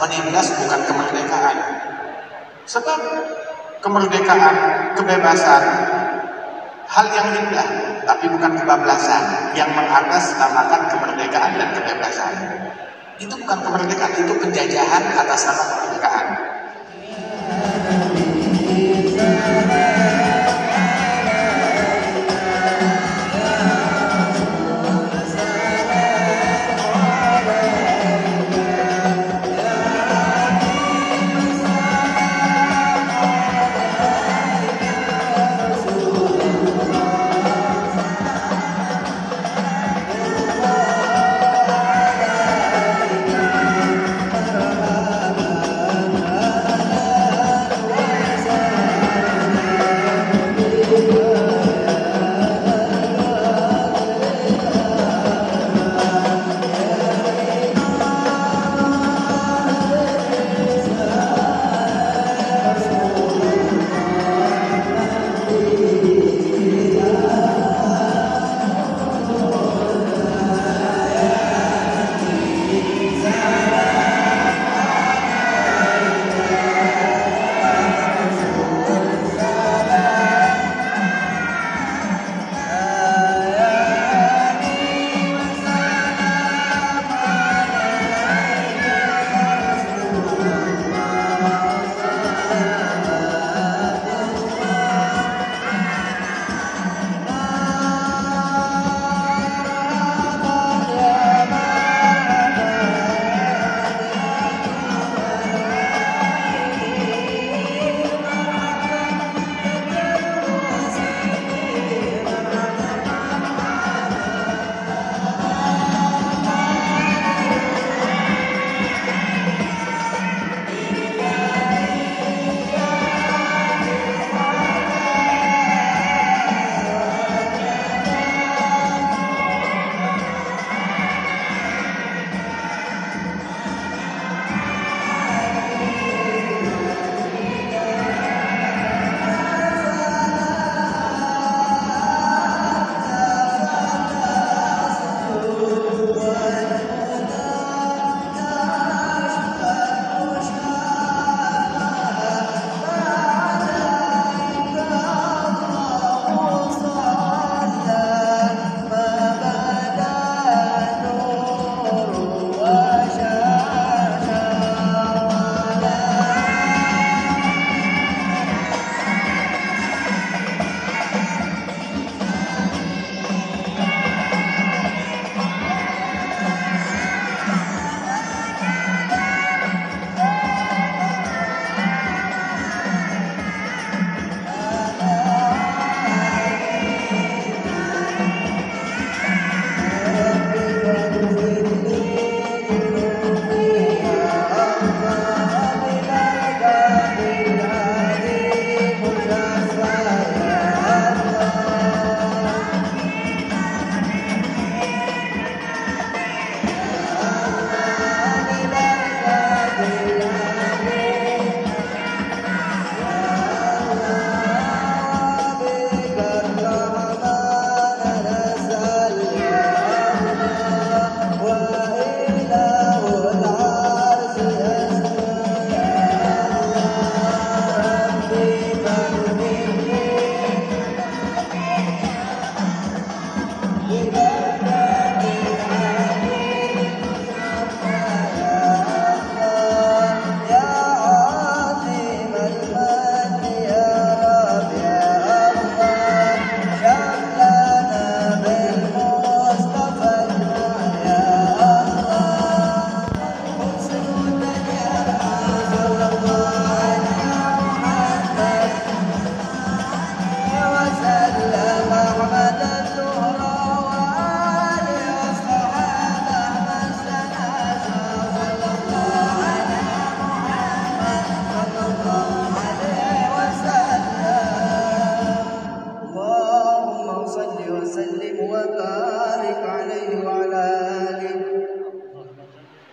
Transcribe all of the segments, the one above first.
menindas bukan kemerdekaan. Sebab kemerdekaan, kebebasan, hal yang indah, tapi bukan kebablasan yang mengatasnamakan kemerdekaan dan kebebasan. Itu bukan kemerdekaan, itu penjajahan atas nama kemerdekaan.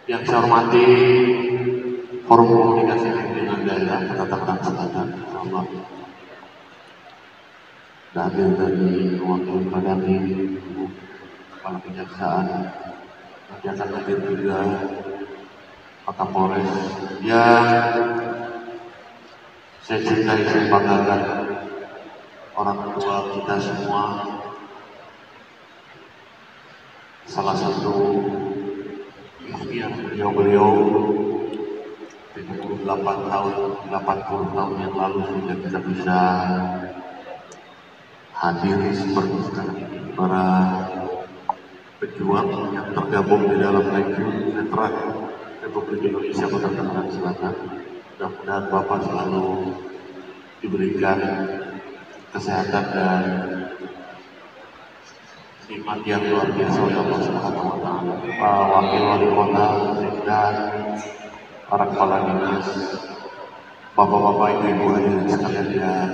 Yang saya hormati Forum Komunikasi Pimpinan Daerah Penata Selatan, Allah hadir dari wakil Kadami, Ibu Kepala Kejaksaan, yang hadir juga Pak Kapolres yang saya cintai, saya banggakan, orang tua kita semua. Salah satu ikhtiar beliau 78 tahun, 80 tahun yang lalu sudah kita bisa hadir seperti sekarang ini. Para pejuang yang tergabung di dalam Legiun Veteran Republik Indonesia Kota Tangerang Selatan. Mudah-mudahan Bapak selalu diberikan kesehatan dan nikmat yang luar biasa oleh Allah Subhanahu wa Ta'ala. Pak Wakil Wali Kota dan para kepala dinas, bapak-bapak, ibu-ibu hadirin sekalian yang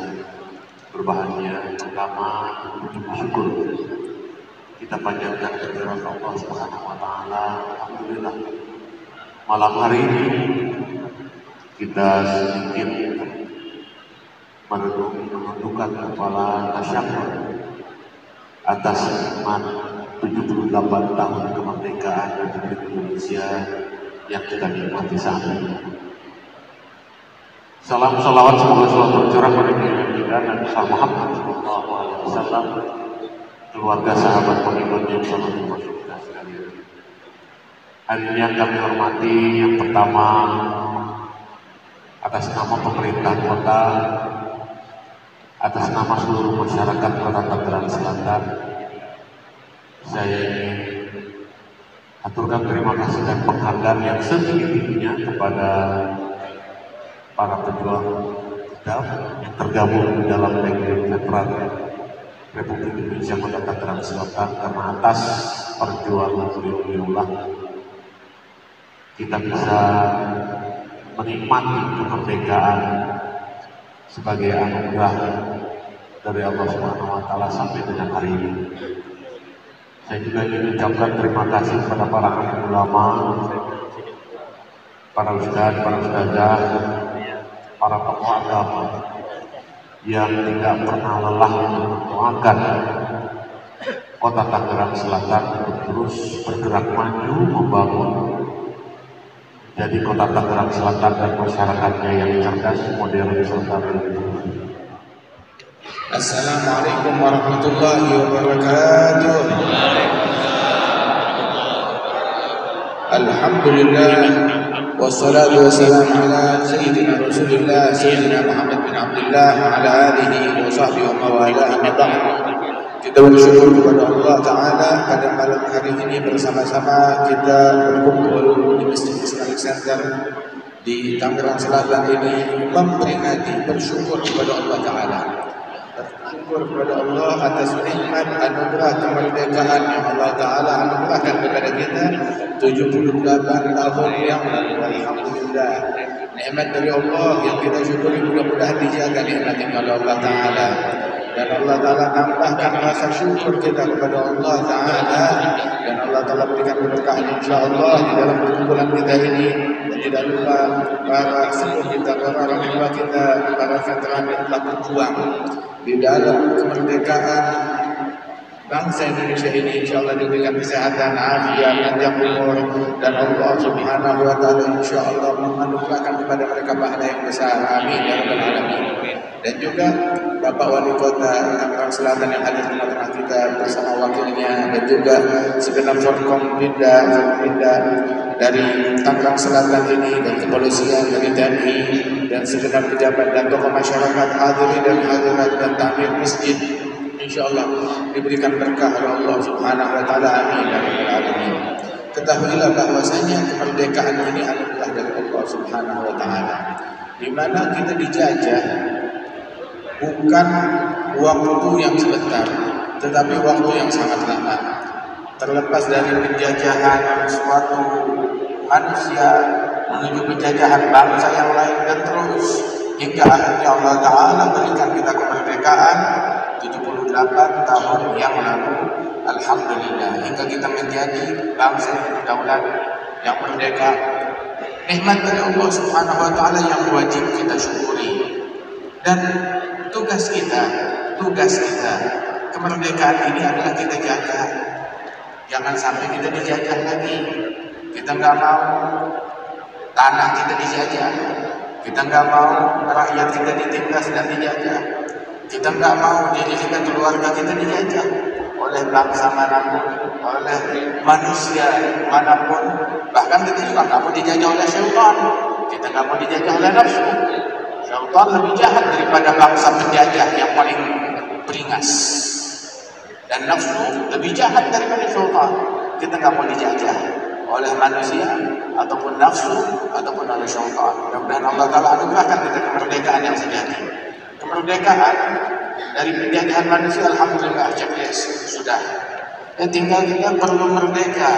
berbahagia, pertama bersyukur kita panjatkan kehadirat Allah Subhanahu wa Ta'ala. Alhamdulillah malam hari ini kita sedikit menundukkan kepala tasyahud atas nikmat 78 tahun kemerdekaan Republik Indonesia yang kita nikmati saat ini. Salam salawat semoga selalu tercurah pada kita Nabi Muhammad SAW, keluarga, sahabat, pengikut yang sangat kita sekalian. Hari ini yang kami hormati, yang pertama atas nama pemerintah kota, atas nama seluruh masyarakat Kota Tangerang Selatan, saya ingin aturkan terima kasih dan penghargaan yang setinggi-tingginya kepada para pejuang kita yang tergabung di dalam Legiun Veteran Republik Indonesia Kota Tangerang Selatan, karena atas perjuangan beliau-beliaulah kita bisa menikmati kemerdekaan sebagai anugerah dari Allah Subhanahu wa Ta'ala sampai dengan hari ini. Saya juga ingin ucapkan terima kasih kepada para alim ulama, para ustadz, para ustadzah, para tokoh agama yang tidak pernah lelah mendoakan Kota Tangerang Selatan untuk terus bergerak maju membangun jadi Kota Tangerang Selatan dan masyarakatnya yang cerdas, modern, serta berinklusif. Assalamualaikum warahmatullahi wabarakatuh. Alhamdulillah wassalatu wassalamu ala sayyidina Rasulillah sayyidina Muhammad bin Abdullah wa ala alihi wa sahbihi wa mawalah. Kita bersyukur kepada Allah Ta'ala pada malam hari ini bersama-sama kita berkumpul di Masjid Islamic Center di Tangerang Selatan ini memperingati bersyukur kepada Allah Ta'ala, bersyukur kepada Allah atas nikmat anugerah kemerdekaan yang Allah Ta'ala anugerahkan kepada kita 78 tahun yang lalu. Alhamdulillah, nikmat dari Allah yang kita syukuri, mudah-mudahan dijaga nikmat oleh Allah Ta'ala. Dan Allah Ta'ala tambahkan rasa syukur kita kepada Allah Ta'ala, dan Allah Ta'ala berikan berkah insyaAllah di dalam perkumpulan kita ini. Dan tidak lupa para sepuh kita, para orang tua kita, para veteran yang telah berjuang di dalam kemerdekaan bangsa Indonesia ini. InsyaAllah diberikan kesehatan, afiat, panjang umur, dan Allah Subhanahu wa Ta'ala insyaAllah menganugerahkan kepada mereka pahala yang besar. Amin ya rabbal alamin. Dan juga Bapak Wali Kota Tangerang Selatan yang hadir di tengah kita bersama wakilnya, dan juga segenap Forkompinda dari Tangerang Selatan ini, dan kepolisian dari TNI, dan segenap pejabat dan tokoh masyarakat hadirin dan hadirat dan takmir masjid. InsyaAllah diberikan berkah oleh Allah Subhanahu wa Ta'ala. Amin ya rabbal alamin. Ketahuilah bahwasanya kemerdekaan ini anugerah dari Allah Subhanahu wa Ta'ala, di mana kita dijajah bukan waktu yang sebentar, tetapi waktu yang sangat lama. Terlepas dari penjajahan suatu manusia menuju penjajahan bangsa yang lain, dan terus hingga akhirnya Allah Ta'ala berikan kita kemerdekaan 78 tahun yang lalu. Alhamdulillah, hingga kita menjadi bangsa yang berdaulat, yang merdeka. Nikmat dari Allah Subhanahu wa Ta'ala yang wajib kita syukuri. Dan tugas kita kemerdekaan ini adalah kita jaga. Jangan sampai kita dijajah lagi. Kita nggak mau tanah kita dijajah. Kita nggak mau rakyat kita ditindas dan dijajah. Kita nggak mau diri kita, keluarga kita dijajah oleh bangsa manapun, oleh manusia manapun. Bahkan kita juga nggak mau dijajah oleh syaitan. Kita nggak mau dijajah oleh nafsu. Syaitan lebih jahat daripada bangsa penjajah yang paling beringas. Dan nafsu lebih jahat daripada syaitan. Kita nggak mau dijajah oleh manusia ataupun nafsu ataupun oleh syaitan. Mudah-mudahan Allah Ta'ala anugerahkan kita kemerdekaan yang sejati. Kemerdekaan dari penjajahan manusia, alhamdulillah, checklist sudah. Dan tinggal kita perlu merdeka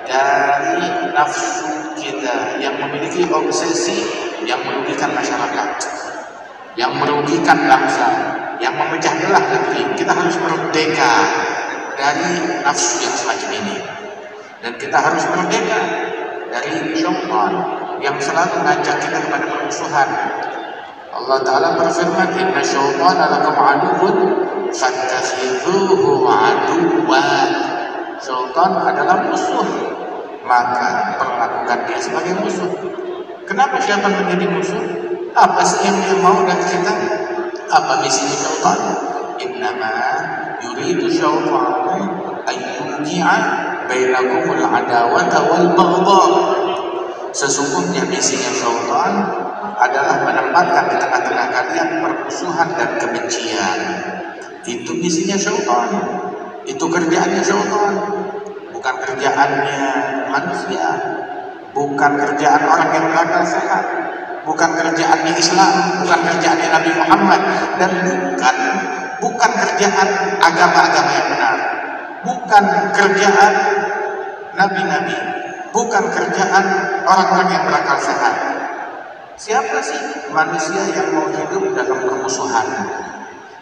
dari nafsu kita yang memiliki obsesi yang merugikan masyarakat, yang merugikan bangsa, yang memecah belah negeri. Kita harus merdeka dari nafsu yang semacam ini. Dan kita harus merdeka dari syaitan yang selalu mengajak kita kepada permusuhan. Allah Ta'ala berfirman, inna syaitana lakum aduwwun fattakhidhuhu aduwwan. Syaitan adalah musuh, maka perlakukan dia sebagai musuh. Kenapa syaitan menjadi musuh? Apa sih yang dia mau dari kita? Apa misi syaitan? Innama yuridu syaitan ayyuqi'a bainakumul adawata wal baghdha. Sesungguhnya misinya syaitan adalah menempatkan di tengah-tengah kalian permusuhan dan kebencian. Itu misinya syaitan. Itu kerjaannya syaitan. Bukan kerjaannya manusia. Bukan kerjaan orang yang berakal sehat. Bukan kerjaannya Islam. Bukan kerjaannya Nabi Muhammad. Dan bukan kerjaan agama-agama yang benar. Bukan kerjaan nabi-nabi. Bukan kerjaan orang-orang yang berakal sehat. Siapa sih manusia yang mau hidup dalam permusuhan?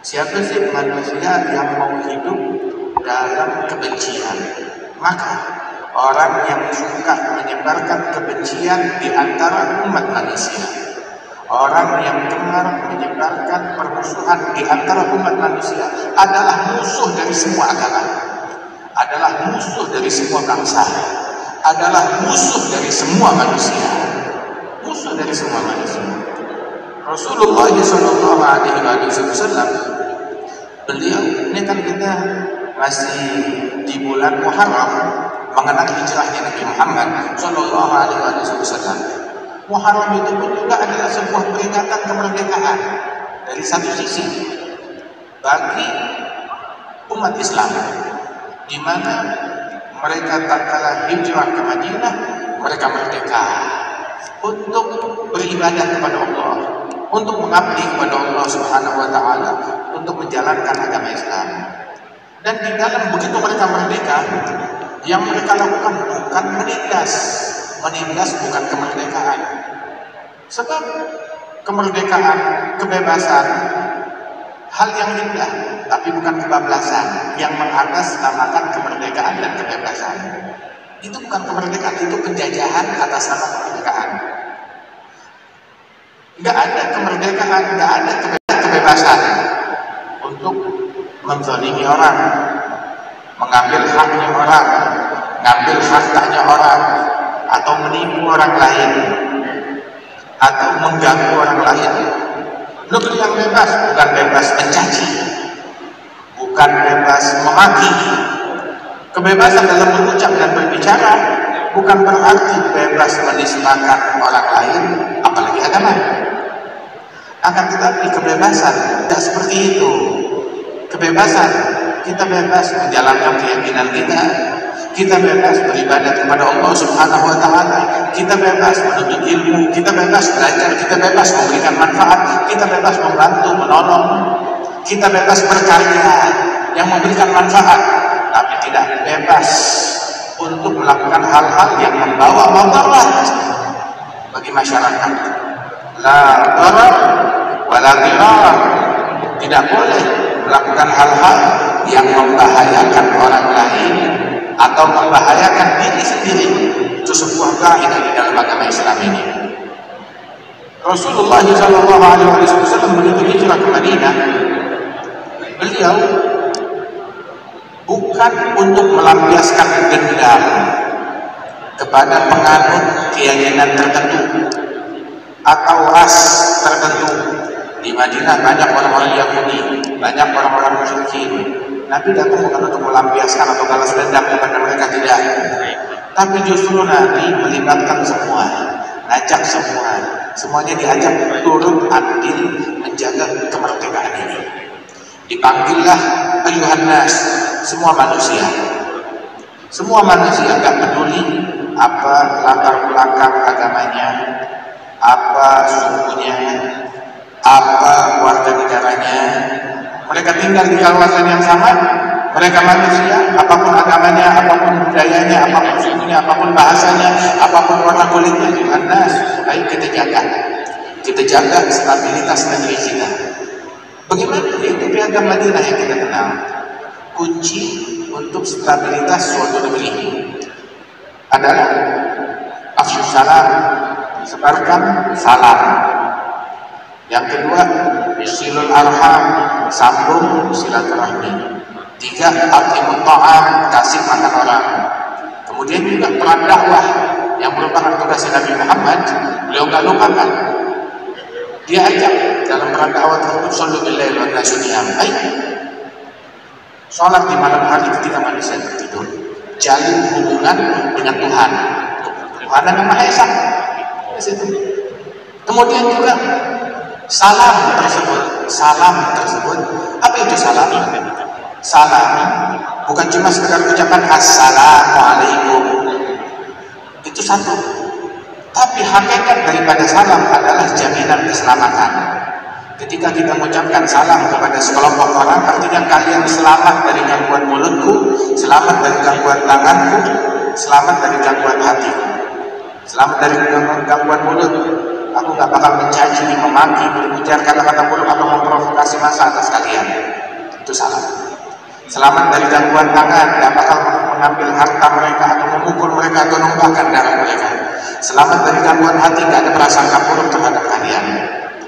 Siapa sih manusia yang mau hidup dalam kebencian? Maka orang yang suka menyebarkan kebencian di antara umat manusia, orang yang gemar menyebarkan permusuhan di antara umat manusia adalah musuh dari semua agama, adalah musuh dari semua bangsa, adalah musuh dari semua manusia. Musuh dari semua manusia. Rasulullah SAW, beliau ini kan kita masih di bulan Muharram mengenang hijrahnya Nabi Muhammad SAW. Muharram itu pun juga adalah sebuah peringatan kemerdekaan dari satu sisi bagi umat Islam, di mana mereka tatkala hijrah ke Madinah, mereka merdeka untuk beribadah kepada Allah, untuk mengabdi kepada Allah Subhanahu wa Ta'ala, untuk menjalankan agama Islam. Dan di dalam begitu mereka merdeka, yang mereka lakukan bukan menindas bukan kemerdekaan. Sebab kemerdekaan, kebebasan, hal yang indah, tapi bukan kebablasan yang mengatasnamakan kemerdekaan dan kebebasan. Itu bukan kemerdekaan, itu penjajahan atas nama kemerdekaan. Nggak ada kemerdekaan, nggak ada kebebasan untuk menzalimi orang, mengambil haknya orang, ngambil hartanya orang, atau menipu orang lain, atau mengganggu orang lain. Negeri yang bebas bukan bebas mencaci, bukan bebas memaki. Kebebasan dalam berucap dan berbicara bukan berarti bebas menisbahkan orang lain, apalagi agama. Akan tetapi kebebasan tidak seperti itu. Kebebasan, kita bebas menjalankan keyakinan kita, kita bebas beribadah kepada Allah Subhanahu wa Ta'ala, kita bebas menuntut ilmu, kita bebas belajar, kita bebas memberikan manfaat, kita bebas membantu, menolong, kita bebas berkarya yang memberikan manfaat, tapi tidak bebas untuk melakukan hal-hal yang membawa madarat bagi masyarakat. La darar wa la dirar. Tidak boleh melakukan hal-hal yang membahayakan orang lain atau membahayakan diri sendiri. Itu sebuah kaidah di dalam agama Islam ini. Rasulullah SAW begitu hijrah ke Madinah, beliau bukan untuk melampiaskan dendam kepada penganut keyakinan tertentu, atau ras tertentu. Di Madinah banyak orang-orang Yahudi, banyak orang-orang musyrikin. Nabi datang bukan untuk melampiaskan atau balas dendam kepada mereka, tidak. Tapi justru Nabi melibatkan semua, ngajak semua, semuanya diajak turut andil menjaga kemerdekaan ini. Dipanggillah ayuhan nas, semua manusia. Semua manusia, gak peduli apa latar belakang agamanya, apa sukunya, apa warga negaranya. Mereka tinggal di kawasan yang sama, mereka manusia, apapun agamanya, apapun budayanya, apapun sukunya, apapun bahasanya, apapun warna kulitnya. Nas, ayo kita jaga stabilitas negeri kita. Bagaimana itu piagam Madinah yang kita kenal? Kunci untuk stabilitas suatu negeri adalah afsyus salam, sebarkan salam. Yang kedua, silul arham, sambung silaturahmi. 3, atimut ta'am, kasih makan orang. Kemudian juga peran dakwah yang merupakan tugas Nabi Muhammad, beliau gak lupakan. Dia ajak dalam peran dakwah tersebut, sallu billahi wa nasuniyam. Baik, sholat di malam hari ketika manusia tertidur, jalin hubungan dengan Tuhan, Tuhan yang Maha Esa. Kemudian juga salam tersebut, apa itu salam? Salam bukan cuma sekedar ucapan assalamualaikum, itu satu, tapi hakikat daripada salam adalah jaminan keselamatan. Ketika kita mengucapkan salam kepada sekelompok orang, artinya kalian selamat dari gangguan mulutku, selamat dari gangguan tanganku, selamat dari gangguan hatiku, selamat dari gangguan mulut. Aku gak bakal mencaci, memaki, berujar kata-kata buruk atau memprovokasi massa atas kalian. Itu salam. Selamat dari gangguan tangan, gak bakal mengambil harta mereka atau memukul mereka atau numpahkan darah mereka. Selamat dari gangguan hati, gak ada prasangka buruk terhadap kalian,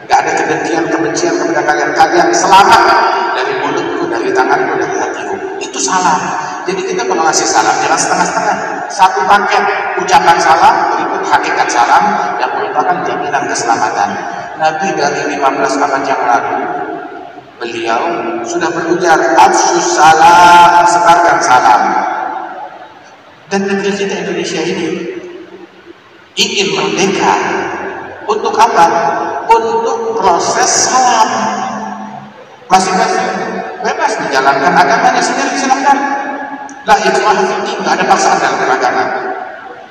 gak ada kedengkian, kebencian kepada kalian. Kalian selamat dari mulutku, dari tanganku, dari hatiku. Itu salam. Jadi kita kalau ngasih salam jangan setengah-setengah. Satu paket ucapan salam berikut hakikat salam yang merupakan jaminan keselamatan. Nabi dari 15 abad yang lalu, beliau sudah berujar afsyus salam, sebarkan salam. Dan negeri kita Indonesia ini ingin merdeka. Untuk apa? Untuk proses salam. Masing-masing bebas menjalankan agamanya sendiri, silahkan. La ikraha fid din, tidak ada paksaan dalam beragama.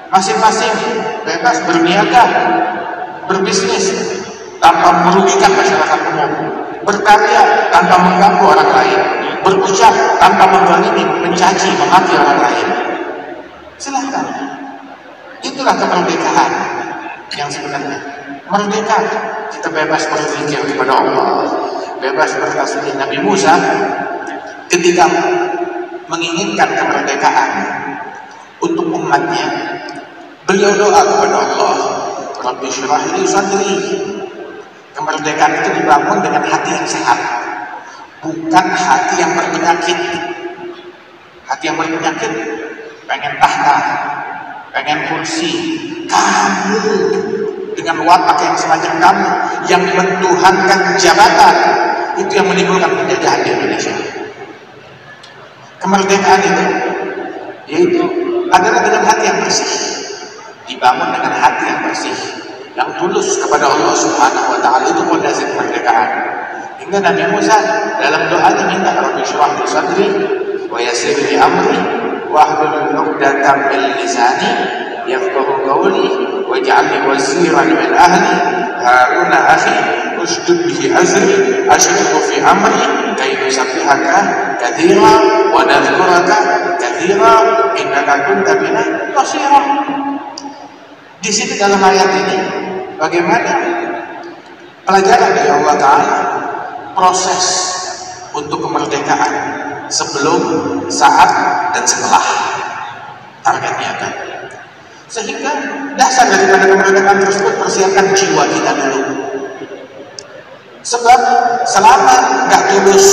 Masing-masing bebas berniaga, berbisnis tanpa merugikan masyarakat umum, berkarya tanpa mengganggu orang lain, berucap tanpa menzalimi, mencaci, memaki orang lain. Silahkan. Itulah kemerdekaan yang sebenarnya. Merdeka, kita bebas berzikir kepada Allah, bebas bertasbih. Nabi Musa ketika menginginkan kemerdekaan untuk umatnya, beliau doa kepada Allah, Rabbi syrah li sadri. Kemerdekaan itu dibangun dengan hati yang sehat, bukan hati yang berpenyakit. Hati yang berpenyakit pengen tahta, pengen kursi. Kamu dengan watak yang semacam kamu yang mentuhankan jabatan, itu yang menimbulkan penjajahan di Indonesia. Kemerdekaan itu yaitu adalah dengan hati yang bersih, dibangun dengan hati yang bersih, yang tulus kepada Allah Subhanahu wa Ta'ala. Itu fondasi kemerdekaan. Hingga Nabi Musa dalam doanya minta, Rabbi syrah li sadri wa yassir li amri wahlul 'uqdatam min lisani yafqahu qawli waj'alni waziran min ahli Harun akhi ushdud bihi azri ashriku fi amri kay nusabbihaka katsira wa nadhkuraka katsira innaka kunta bina basira. Di sini dalam ayat ini bagaimana pelajaran dari Allah Ta'ala proses untuk kemerdekaan sebelum, saat, dan setelah targetnya kan. Sehingga dasar daripada kemerdekaan tersebut, persiapkan jiwa kita dulu. Sebab selama nggak tulus,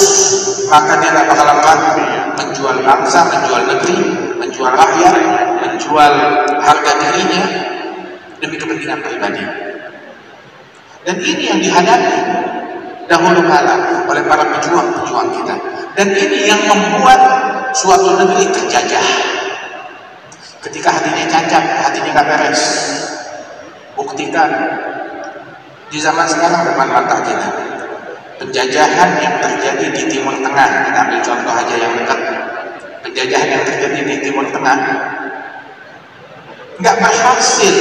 maka dia nggak bakalan mampu menjual bangsa, menjual negeri, menjual rakyat, menjual harga dirinya demi kepentingan pribadi. Dan ini yang dihadapi dahulu kala oleh para pejuang-pejuang kita. Dan ini yang membuat suatu negeri terjajah. Ketika hatinya cacat, hatinya gak beres. Buktikan di zaman sekarang depan mata kita. Penjajahan yang terjadi di Timur Tengah, kita ambil contoh aja yang dekat. Penjajahan yang terjadi di Timur Tengah nggak berhasil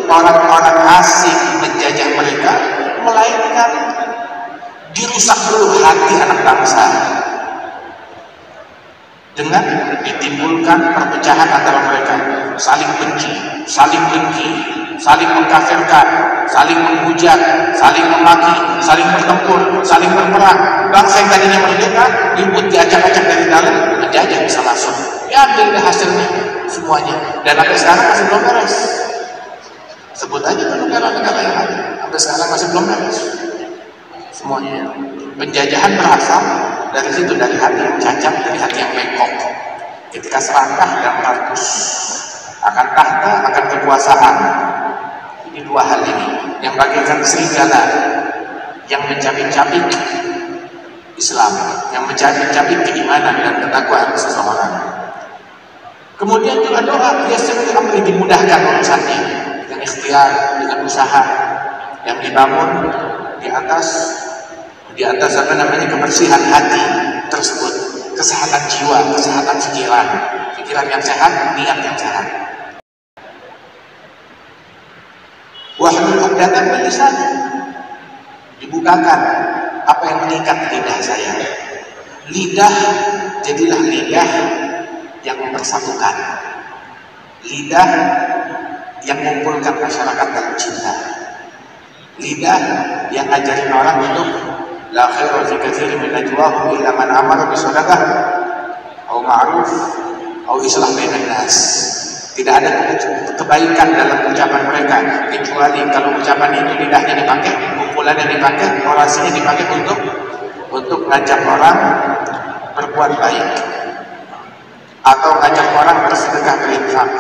orang-orang asing menjajah mereka, melainkan dirusak dulu hati anak bangsa dengan ditimbulkan perpecahan antara mereka, saling benci, saling dengki, saling mengkafirkan, saling menghujat, saling memaki, saling bertempur, saling berperang. Bangsa yang tadinya merdeka ribut diacak-acak dari dalam, menjajah bisa masuk, diambil deh hasilnya semuanya, dan sampai sekarang masih belum beres. Sebut aja negara-negara yang ada, sampai sekarang masih belum beres semuanya. Penjajahan berasal dari situ, dari hati yang cacat, dari hati yang bengkok. Ketika serakah dan rakus akan tahta, akan kekuasaan. Ini dua hal ini yang bagaikan serigala yang mencabik-cabik Islam, yang mencabik-cabik keimanan dan ketakwaan seseorang. Kemudian juga doa, biasanya akan dimudahkan urusannya dengan ikhtiar, dengan usaha yang dibangun di atas apa namanya, kebersihan hati tersebut, kesehatan jiwa, kesehatan pikiran yang sehat, niat yang sehat. Wahlul 'uqdatam min lisani, dibukakan apa yang mengikat lidah saya. Lidah jadilah lidah yang mempersatukan, lidah yang mengumpulkan masyarakat dalam cinta, lidah yang ngajarin orang untuk la khairu fi katsirin min najwahum illa man amara bi shadaqah aw ma'ruf aw islah bainan nas. Tidak ada kebaikan dalam ucapan mereka kecuali kalau ucapan itu lidahnya dipakai, kumpulannya dipakai, orasinya dipakai untuk ngajak orang berbuat baik atau ngajak orang bersedekah berinfak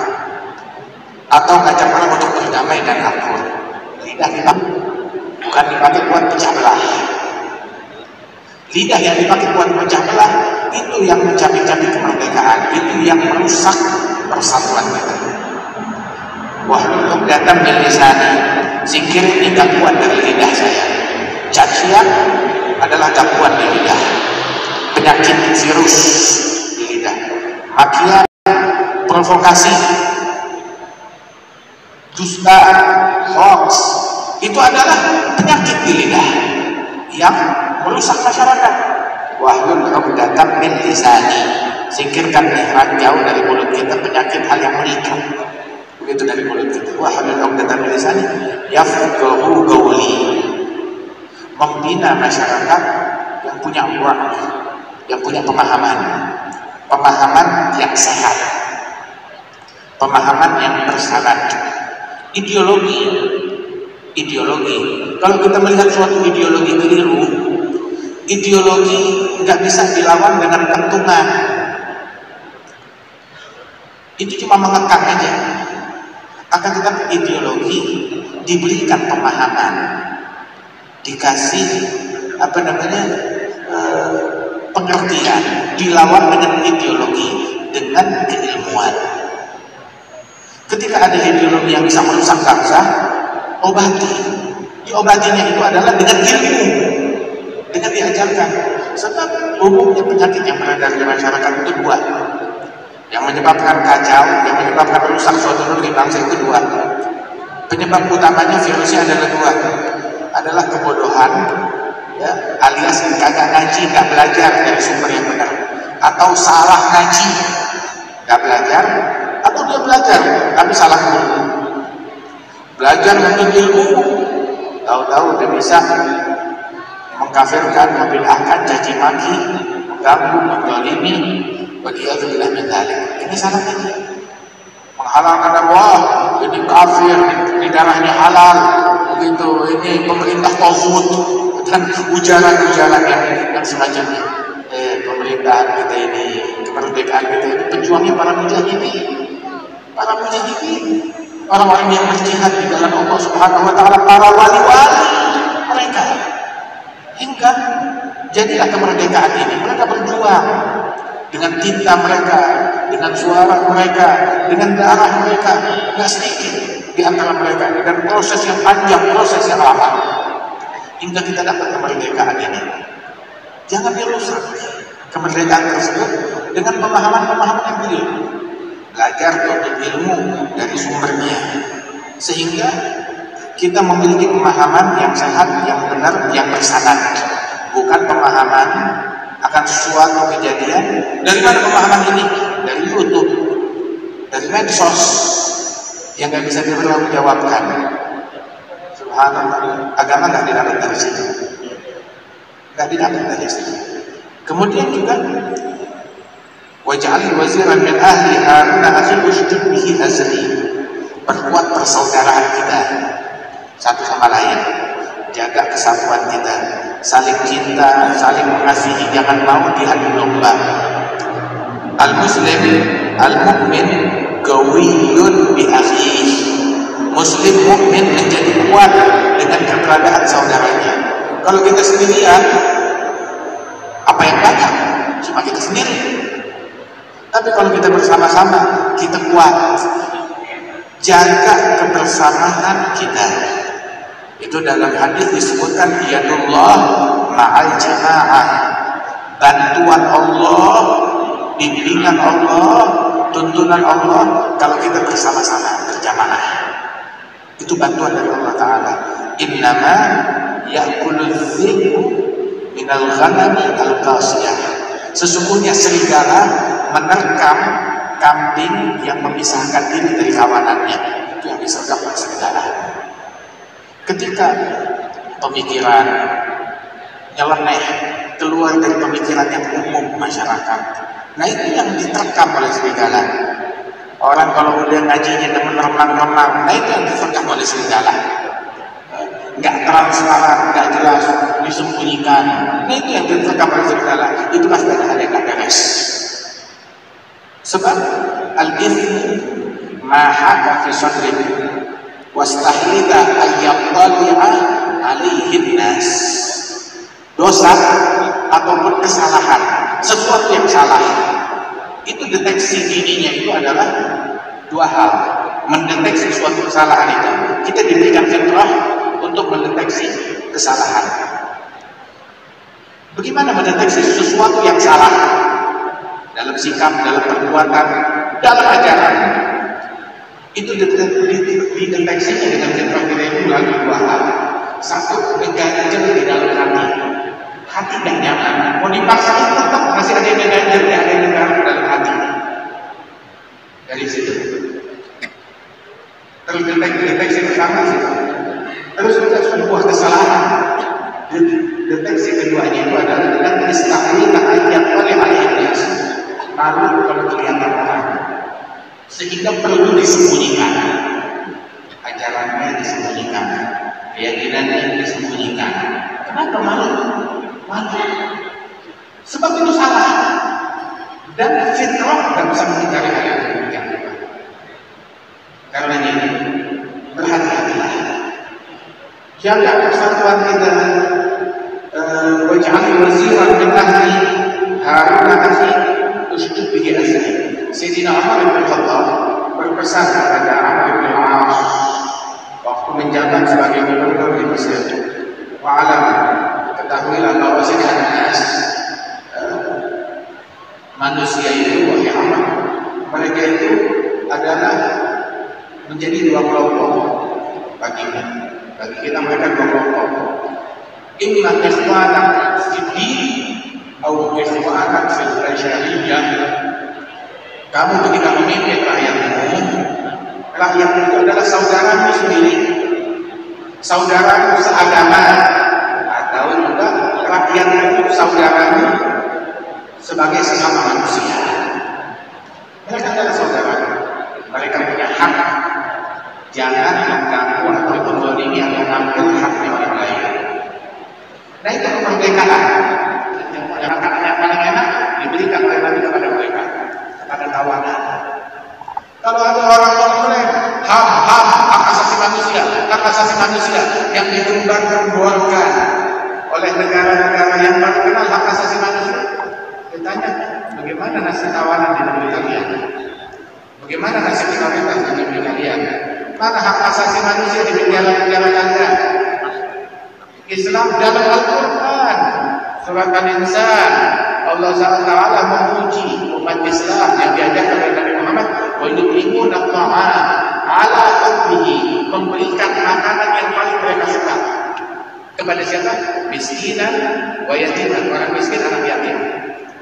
atau ngajak orang untuk berdamai dan akur. Lidah dipakai, bukan dipakai buat pecah belah. Lidah yang dipakai buat pecah belah itu yang mencabik-cabik kemerdekaan, itu yang merusak persatuan kita. Wahlul 'uqdatam min lisani, zikir ini gangguan dari lidah saya. Cacian adalah gangguan di lidah, penyakit virus di lidah. Makian, provokasi, dusta, hoax, itu adalah penyakit di lidah yang merusak masyarakat. Wahlul 'uqdatam min lisani, singkirkan ihram jauh dari mulut kita penyakit hal yang mengikat, begitu dari mulut kita. Wahlul 'uqdatam min lisani yafqahu qawli, membina masyarakat yang punya uang, yang punya pemahaman yang sehat, pemahaman yang bersyarat. Ideologi, kalau kita melihat suatu ideologi keliru, ideologi nggak bisa dilawan dengan kentungan. Itu cuma mengekang aja. Akan tetapi ideologi diberikan pemahaman, dikasih apa namanya, pengertian, dilawan dengan ideologi, dengan keilmuan. Ketika ada ideologi yang bisa merusak bangsa, obati. Diobatinya itu adalah dengan ilmu, dengan diajarkan. Sebab umumnya penyakit yang beredar di masyarakat itu dua, yang menyebabkan kacau, yang menyebabkan rusak suatu negeri bangsa itu dua. Penyebab utamanya virusnya adalah dua, adalah kebodohan, ya, alias kagak ngaji, nggak belajar dari sumber yang benar, atau salah ngaji, nggak belajar, atau dia belajar tapi salah guru. Belajar untuk ilmu, tahu-tahu dia bisa mengkafirkan, membid'ahkan, caci maki, mengganggu, menzalimi, waliyadzubillah min dzalik. Ini salah ini. Menghalalkan darah, ini kafir, ini darahnya halal, begitu, ini pemerintah tauhid, dan ujaran-ujaran yang semacamnya. Pemerintahan kita ini, kemerdekaan kita ini, pejuangnya para mujahidin, orang-orang yang berjihad di jalan Allah Subhanahu wa taala, para wali-wali. mereka. Hingga jadilah kemerdekaan ini. Mereka berjuang dengan tinta mereka, dengan suara mereka, dengan darah mereka, nggak sedikit di antara mereka, dan proses yang panjang, proses yang lama, hingga kita dapat kemerdekaan ini. Jangan dirusak kemerdekaan tersebut dengan pemahaman-pemahaman yang keliru. Belajar tuntut ilmu dari sumbernya, sehingga kita memiliki pemahaman yang sehat, yang benar, yang bersanad, bukan pemahaman akan suatu kejadian. Dari mana pemahaman ini? Dari YouTube, dari medsos yang nggak bisa dipertanggungjawabkan. Subhanallah, agama nggak didapat dari situ, nggak didapat dari situ. Kemudian juga waj'al waziran min ahli Harun akhi ushdud bihi azri. Perkuat persaudaraan kita satu sama lain, jaga kesatuan kita, saling cinta, saling mengasihi, jangan mau diadu domba. Al-muslim, al-mu'min qawiyun bi akhihi. Muslim mukmin menjadi kuat dengan keberadaan saudaranya. Kalau kita sendirian, apa yang banyak? Cuma kita sendiri. Tapi kalau kita bersama-sama, kita kuat. Jaga kebersamaan kita. Itu dalam hadis disebutkan yadullah ma'al jama'ah. Bantuan Allah, bimbingan Allah, tuntunan Allah kalau kita bersama-sama, berjamaah. Itu bantuan dari Allah Ta'ala. Innama ya'kulul dhi'bu minal ghanami al-qasiyah. Sesungguhnya serigala menerkam kambing yang memisahkan diri dari kawanannya. Itu yang disergap oleh serigala. Ketika pemikiran nyeleneh keluar dari pemikiran yang umum masyarakat, nah itu yang diterkam oleh serigala. Orang kalau udah ngajinya demen remang-remang, nah itu yang diterkam oleh serigala. Nggak transparan, nggak jelas, disembunyikan. Nah itu yang diterkam oleh serigala. Itu pasti ada hal yang nggak beres. Sebab al-ithmu ma haka fi sadrik wastahlida ayyaqali'a alaihin nas. Dosa ataupun kesalahan, sesuatu yang salah, itu deteksi dininya itu adalah dua hal. Mendeteksi suatu kesalahan itu, kita diberikan fitrah untuk mendeteksi kesalahan. Bagaimana mendeteksi sesuatu yang salah? Dalam sikap, dalam perbuatan, dalam ajaran. Itu dideteksinya dengan fitrah kita itu melalui dua hal. Satu, ngeganjel di dalam hati. Hati tidak nyaman. Mau dipaksain tetap masih ada yang ngeganjel, ada yang ngeganjel dalam hati. Dari situ. Terus deteksi pertama sih. Terus kita sebuah kesalahan. Deteksi keduanya itu adalah dengan istahlita ayat oleh ayat. Lalu kalau kelihatan orang, sehingga perlu disembunyikan, ajarannya disembunyikan, keyakinannya disembunyikan. Kenapa malu? Malu. Sebab itu salah. Dan fitrah tidak bisa menghindari hal yang demikian. Karena ini berhati-hatilah. Jaga persatuan kita. Waj'al waziran min ahli Harun akhi ushdud bihi azri. Sayyidina Umar bin Khattab berpesan kepada Amr bin As waktu menjabat sebagai gubernur di Mesir. Wa'alam, ketahuilah bahwa sekarang manusia itu, wahai Amr, mereka itu adalah menjadi dua kelompok bagi kita. Mereka dua kelompok. Imma ikhwanan fid-din atau ikhwanan fil bashariyah. Kamu ketika memimpin rakyatmu itu adalah saudaramu sendiri, saudaramu seagama, atau juga rakyatmu saudaramu sebagai sesama manusia. Mereka adalah saudara. Mereka punya hak. Jangan mengganggu atau menzalimi atau mengambil haknya orang lain. Nah itu kemerdekaan. Yang paling enak diberikan oleh Nabi kepada mereka, kepada tawanan. Kalau ada orang yang mengklaim hak asasi manusia, yang yang digembar-gemborkan oleh negara-negara yang baru kenal hak asasi manusia. Ditanya, bagaimana nasib tawanan di negeri kalian? Bagaimana nasib minoritas di negeri kalian? Mana hak asasi manusia di negara-negara kalian? Islam dalam Al-Quran surat Al-Insan, Allah SWT memuji umat Islam yang diajarkan oleh Nabi Muhammad, wa yut'imuna at-ta'ama ala hubbihi, memberikan makanan yang paling mereka suka kepada siapa? Miskinan wa yatiman, orang miskin, anak yatim.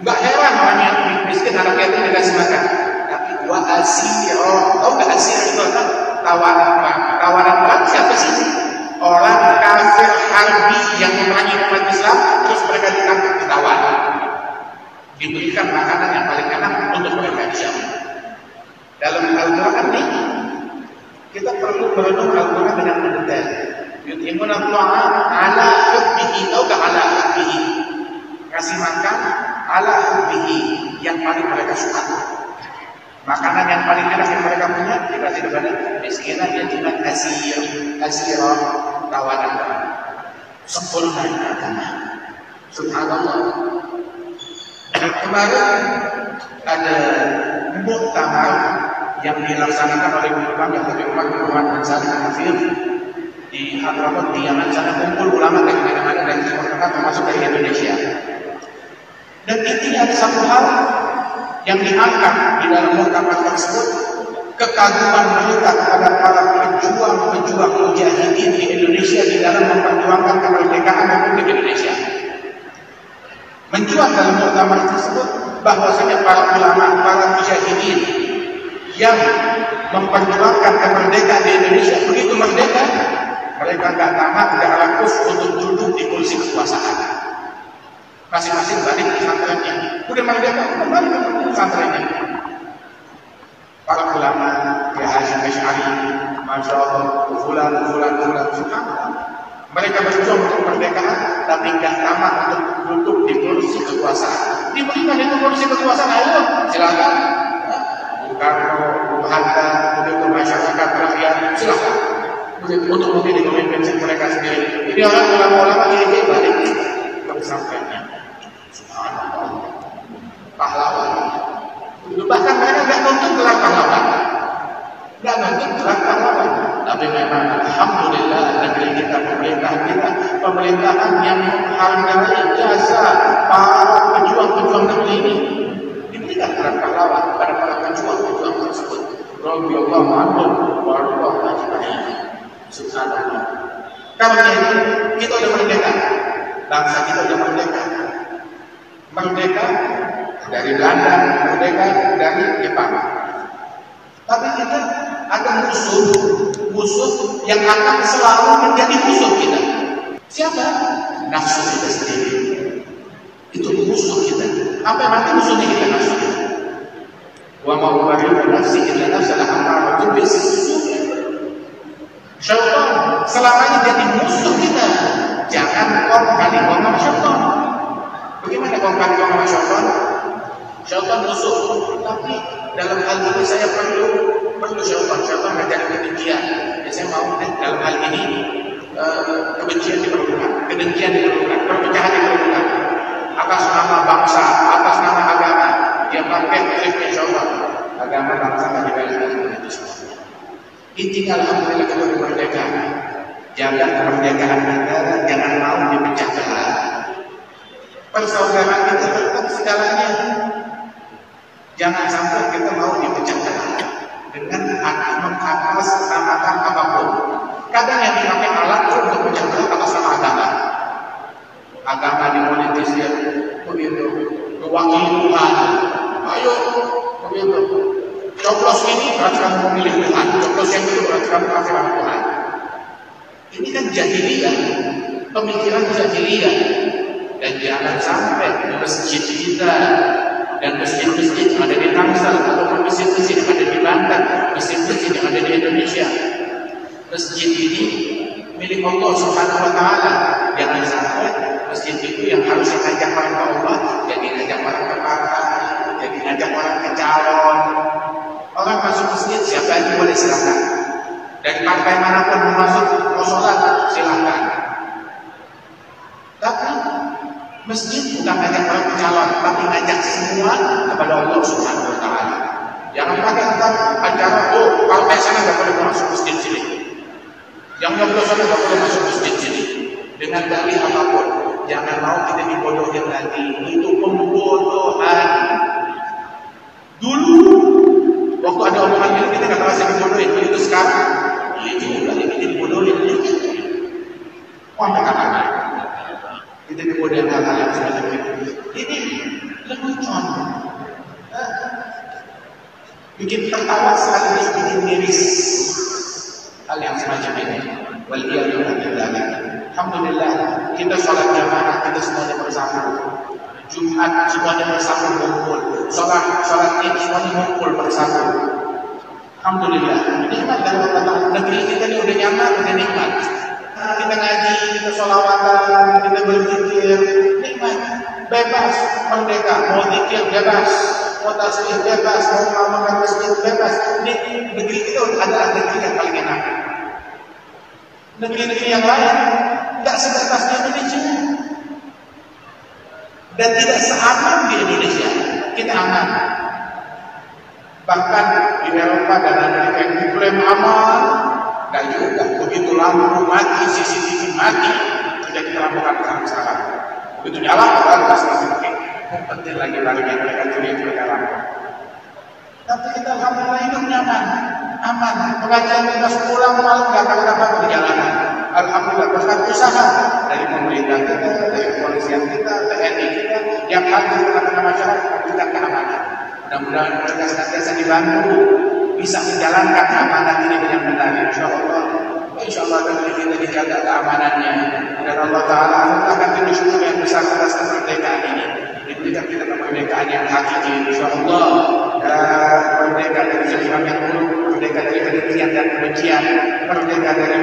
Enggak heran orang yang miskin, anak yatim dikasih makan. Tapi wa asiro, tahu enggak asiro itu apa? Tawanan perang. Tawanan perang siapa sih? Orang kafir harbi yang memerangi umat Islam, terus mereka ditangkap, ditawan, diberikan makanan yang paling enak untuk mereka dijamu. Dalam Al-Quran ini kita perlu merenung Al-Quran dengan mendetail. Yut'imuna at-ta'ama ala hubbihi, tahu enggak ala hubbihi? Kasih makan ala hubbihi, yang paling mereka suka. Makanan yang paling enak yang mereka punya dikasih kepada miskinan, yatiman, asirah, tawanan. Sempurna agama. Subhanallah. Kemarin ada muktamar yang dilaksanakan oleh ulama yang Umar bin Salim Al-Hafidh di Hadramaut di Yaman. Sana kumpul ulama dari mana-mana dari Timur Tengah termasuk dari Indonesia. Dan intinya ada satu hal yang diangkat di dalam muktamar tersebut, kekaguman mereka kepada para pejuang-pejuang mujahidin di Indonesia di dalam memperjuangkan kemerdekaan Republik Indonesia. Mencuat dalam muktamar tersebut bahwasanya para ulama, para mujahidin yang memperjuangkan kemerdekaan di Indonesia, begitu merdeka mereka nggak tamat, nggak rakus untuk duduk di kursi kekuasaan. Masing-masing balik ke pesantrennya. Udah merdeka, kembali ke pesantrennya. Para ulama, ya Hasyim Asy'ari, Masya Allah, fulan, subhanallah. Mereka berjuang untuk kemerdekaan, tapi nggak tamat untuk duduk di kursi kekuasaan. Diberikan itu kursi kekuasaan, ayo silakan. Bung Karno, Bung Hatta, begitu masyarakat rakyat, silakan. Untuk memilih pemimpin mereka sendiri. Ini orang ulama-ulama ini balik ke pesantrennya. Pahlawan. Bahkan mereka nggak nuntut gelar pahlawan, nggak nuntut gelar pahlawan. Tapi memang alhamdulillah negeri kita, pemerintahan yang menghargai jasa para pejuang-pejuang negeri ini, diberikan gelar pahlawan pada para pejuang-pejuang tersebut. Radhiyallahu anhum wa radhiyallahu ajma'in. Subhanallah. Karena itu kita sudah merdeka, bangsa kita sudah merdeka. Merdeka dari Belanda, merdeka dari Jepang. Tapi kita ada musuh yang akan selalu menjadi musuh kita. Siapa? Nafsu kita sendiri. Itu musuh kita. Apa yang nanti musuhnya kita? Nafsu kita. Wa ma ubari'u nafsi illa nafsaha ammaratun bis-su'. Syaitan selamanya jadi musuh kita. Jangan kau kali ngomong syaitan. Bagaimana kau kali ngomong syaitan? Syaitan musuh, tapi dalam hal ini saya perlu syaitan menjadi kebencian. Ya, saya mau dalam hal ini kebencian diperlukan, kedengkian diperlukan, perpecahan diperlukan atas nama bangsa, atas nama agama. Dia pakai triknya syaitan. Agama bangsa tidak dibela itu semua. Intinya alhamdulillah kita merdeka. Jaga kemerdekaan negara, jangan mau dipecah belah. Persaudaraan kita tetap segalanya. Jangan sampai kita mau dipecah belah dengan mengatasnamakan apapun. Kadang yang dipakai alat untuk pecah belah atas nama agama. Agama dipolitisir, begitu. Mewakili Tuhan. Ayo, begitu. Coblos ini berarti kamu memilih Tuhan. Coblos yang itu berarti kamu kafirkan Tuhan. Ini kan jahiliyah, pemikiran jahiliyah. Dan jangan sampai masjid kita dan masjid-masjid yang ada di Tangsel ataupun masjid-masjid yang ada di Banten, masjid-masjid yang ada di Indonesia, masjid ini milik Allah Subhanahu wa Ta'ala. Jangan sampai masjid itu yang harus ngajak orang ke Allah jadi ngajak orang ke partai, jadi ngajak orang ke calon. Orang masuk masjid siapa yang boleh silakan. Dari partai manapun mau masuk mau sholat silakan. Tapi masjid bukan ngajak orang calon, tapi ngajak semua kepada Allah Subhanahu wa Ta'ala. Jangan pakai acara, oh kalau kayak sana nggak boleh masuk masjid sini, yang nggak boleh sana nggak boleh masuk masjid sini, dengan dalih apapun. Jangan mau kita dibodohin lagi. Itu pembodohan. Dulu waktu ada omongan ini kita nggak terasa dibodohin. Itu sekarang, iya juga ini dibodohin. Wah anak-anak, kita dibodohin hal-hal yang semacam itu. Ini lelucon. Bikin tertawa sekaligus bikin miris hal yang semacam ini. Alhamdulillah kita sholat jamaah, kita semuanya bersama. Jumat semuanya bersama ngumpul. Sholat Id semuanya ngumpul bersama. Alhamdulillah. Nikmat dari Allah. Negeri kita ini udah nyaman, udah nikmat. Kita ngaji, kita sholawatan, kita berzikir, nikmat, bebas, merdeka, mau zikir bebas, mau tasbih bebas, mau ngamalkan masjid bebas. Ini negeri kita adalah negeri yang paling enak. Negeri-negeri yang lain tidak sebatas di Indonesia dan tidak seaman di Indonesia. Kita aman. Bahkan di Eropa dan Amerika yang diklaim aman, dan juga begitu lampu mati, CCTV mati, tidak diterapkan sekarang. Begitu nyala, orang masih pakai. Penting lagi mereka tulis mereka lampu. Tapi kita alhamdulillah hidup nyaman, aman. Pengajian kita pulang malam nggak akan dapat di jalanan. Alhamdulillah berkat usaha dari pemerintah kita, dari kepolisian kita, TNI kita, yang hadir di tengah masyarakat kita keamanan. Mudah-mudahan kita senantiasa dibantu bisa menjalankan amanat ini dengan benar. Insya Allah negeri kita dijaga keamanannya dan Allah Taala akan beri syukur yang besar atas kemerdekaan ini. Diberikan kita kemerdekaan yang hakiki, insya Allah, dan merdeka dari sesuatu yang buruk, merdeka dari kedengkian dan kebencian, merdeka dari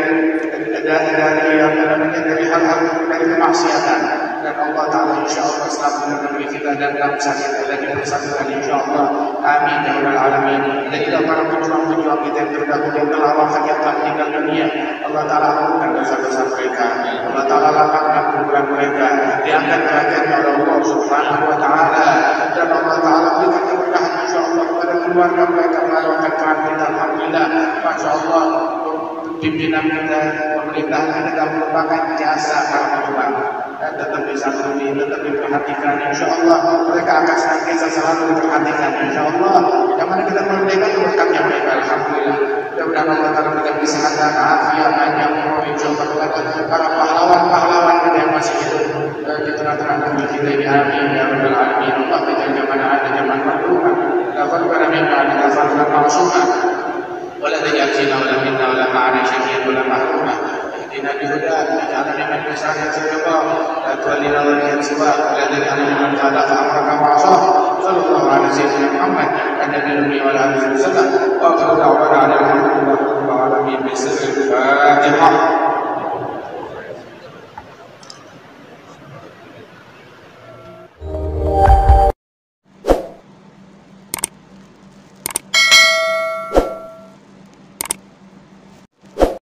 hal-hal dari kemaksiatan. Dan Allah Taala insya Allah selalu menemani kita dan bangsa kita lagi bersatukan insya Allah. Amin ya rabbal alamin. Dan juga para pejuang-pejuang kita yang terdahulu yang telah wafat yang telah meninggal dunia, Allah Taala ampunkan dosa-dosa mereka. Allah Taala lapangkan kuburan mereka, diangkat derajatnya oleh Allah Subhanahu wa Ta'ala, dan Allah Taala berikan keberkahan insya Allah kepada keluarga mereka melalui keterangan kita. Alhamdulillah, masya Allah, pimpinan kita, pemerintahan kita merupakan jasa para pejuang. Dan tetap bisa berdiri, tetap diperhatikan. Insya Allah mereka akan senantiasa selalu diperhatikan. Insya Allah, yang mana kita merdeka itu berkatnya mereka. Alhamdulillah. Mudah-mudahan Allah Taala berikan kesehatan, afiat, panjang umur, insya Allah kepada para pahlawan-pahlawan kita yang masih hidup di tengah-tengah negeri kita ini. Amin ya rabbal alamin. Allah kita zaman ada zaman makruman. Lafal pada mimma kita fadlan ma'suman. Wala taj'al fina wala minna wala ma'ana syaqiyyan wala mahruman. Dina bihudan, ja'alna min masyarakat siapa, la tuwallina waliyan siwa, la taj'alna min khalaqa amraka ma'asah. Sallallahu alaihi sayyidina Muhammad, an-nabiyyi wa alihi wasallam. Wa akhiru da'wana alhamdulillahi rabbil alamin. Bismillahirrahmanirrahim.